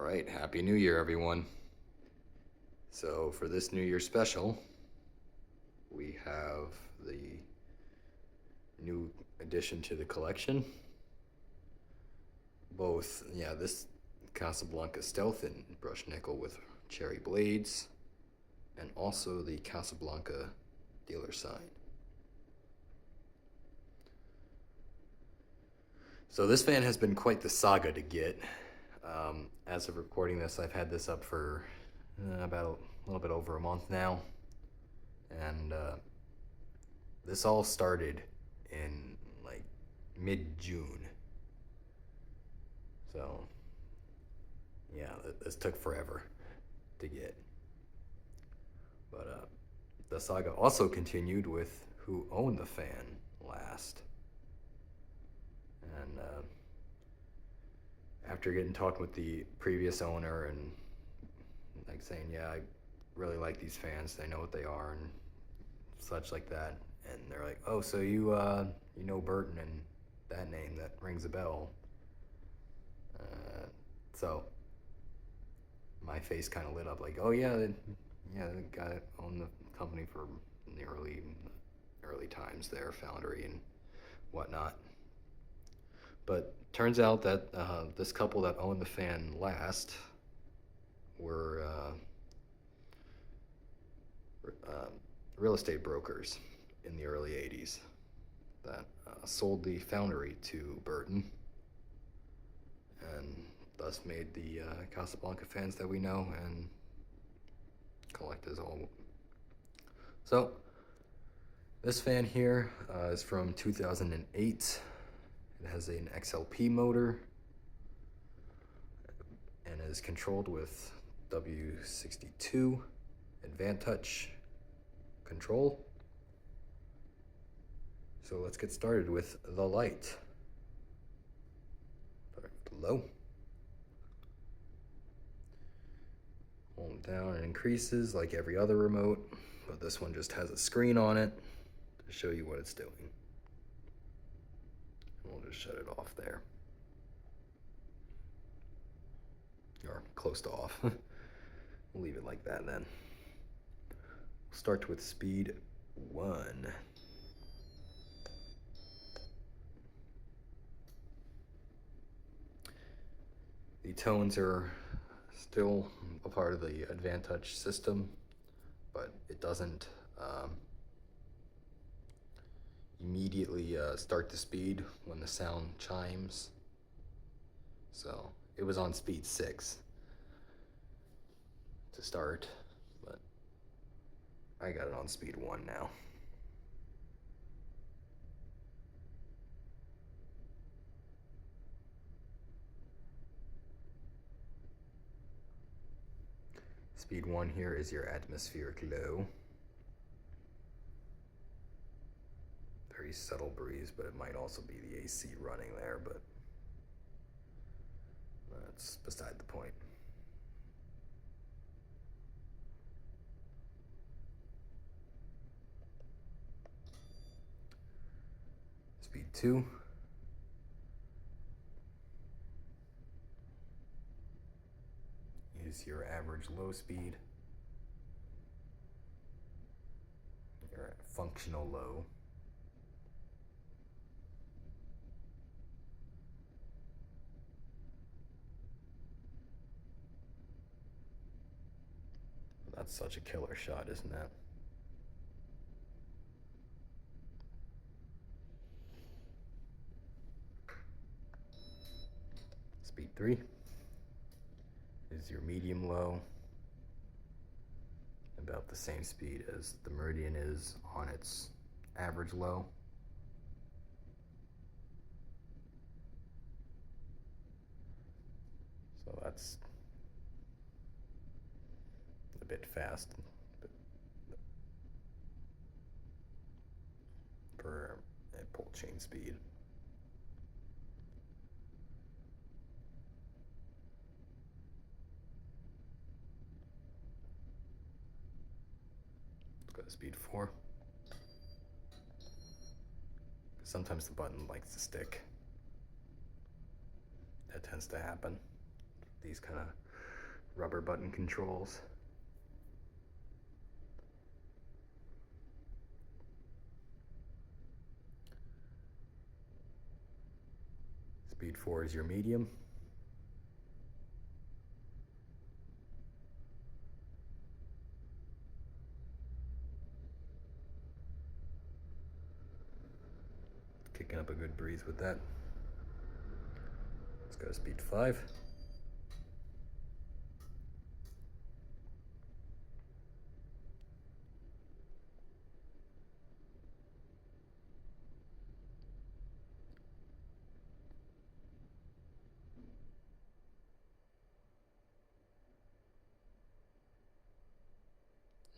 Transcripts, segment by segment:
right, Happy New Year, everyone. So, for this New Year special, we have the new addition to the collection. This Casablanca Stealth in brushed nickel with cherry blades, and also the Casablanca dealer sign. So this fan has been quite the saga to get. As of recording this, I've had this up for about a little bit over a month now, and this all started in like mid-June. So yeah, this took forever to get. But the saga also continued with who owned the fan last. And after talking with the previous owner and like saying, yeah, I really like these fans, they know what they are and such like that, and they're like, oh, so you know Burton and that name, that rings a bell. So my face kind of lit up like, oh yeah, the guy that owned the company for the early times there, foundry and whatnot. But turns out that this couple that owned the fan last were real estate brokers in the early 80s that sold the foundry to Burton and thus made the Casablanca fans that we know and collect as all. So this fan here is from 2008. It has an XLP motor and is controlled with W62 AdvanTouch control. So let's get started with the light. Start with low. Hold down and increases like every other remote, but this one just has a screen on it to show you what it's doing. We'll just shut it off there. Or close to off. We'll leave it like that then. We'll start with speed 1. The tones are still a part of the AdvanTouch system, but it doesn't immediately start the speed when the sound chimes. So it was on speed 6 to start, but I got it on speed 1 now. Speed 1 here is your atmospheric low. Very subtle breeze, but it might also be the AC running there, but that's beside the point. Speed 2. Is your average low speed, your functional low. That's such a killer shot, isn't that? Speed 3 is your medium low, about the same speed as the Meridian is on its average low. So that's a bit fast for a pull chain speed. Let's go to speed 4. Sometimes the button likes to stick. That tends to happen. These kind of rubber button controls. Speed 4 is your medium. Kicking up a good breeze with that. Let's go to speed 5.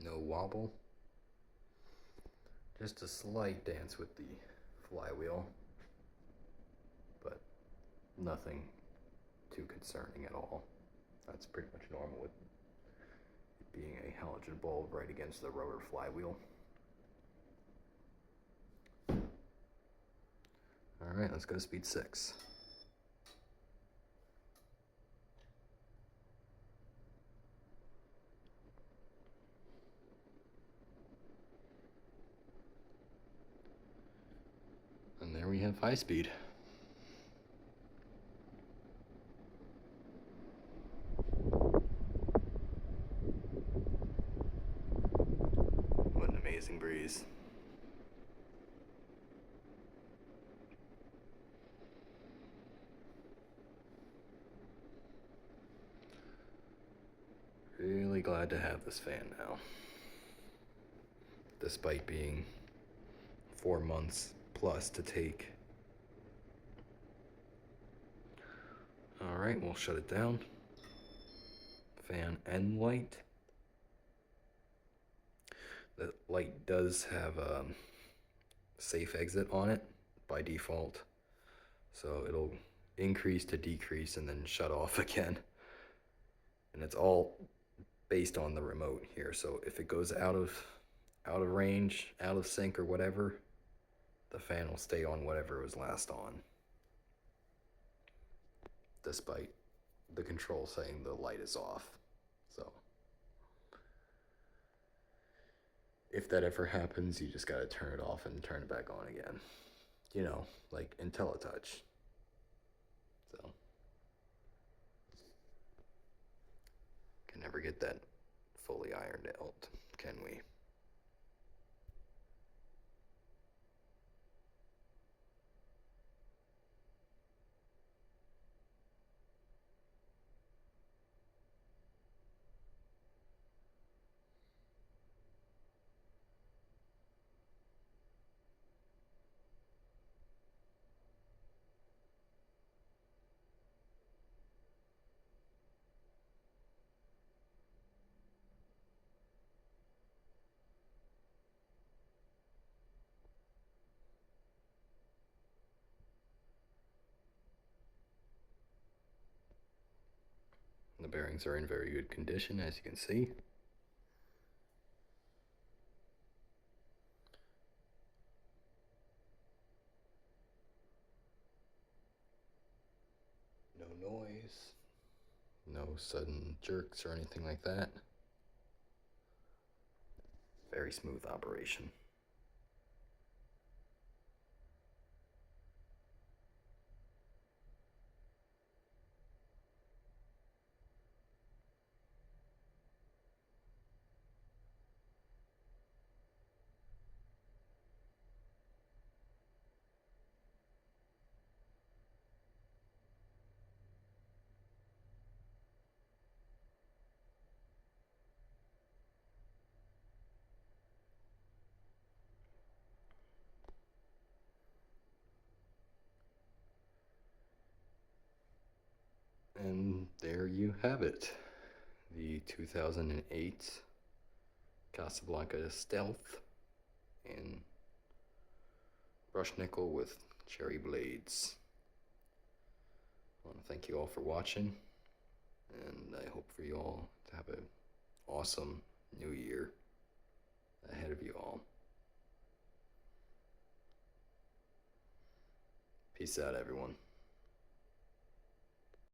No wobble. Just a slight dance with the flywheel, but nothing too concerning at all. That's pretty much normal with it being a halogen bulb right against the rubber flywheel. Alright, let's go to speed 6. And there we have high speed. What an amazing breeze. Really glad to have this fan now. Despite being 4 months plus to take. Alright, we'll shut it down. Fan and light. The light does have a safe exit on it by default. So it'll increase to decrease and then shut off again. And it's all based on the remote here. So if it goes out of range, out of sync or whatever, the fan will stay on whatever it was last on, despite the control saying the light is off. So if that ever happens, you just gotta turn it off and turn it back on again. You know, like IntelliTouch. So can never get that fully ironed out, can we? The bearings are in very good condition, as you can see. No noise, no sudden jerks or anything like that. Very smooth operation. And there you have it. The 2008 Casablanca Stealth in brushed nickel with cherry blades. I want to thank you all for watching, and I hope for you all to have an awesome new year ahead of you all. Peace out, everyone.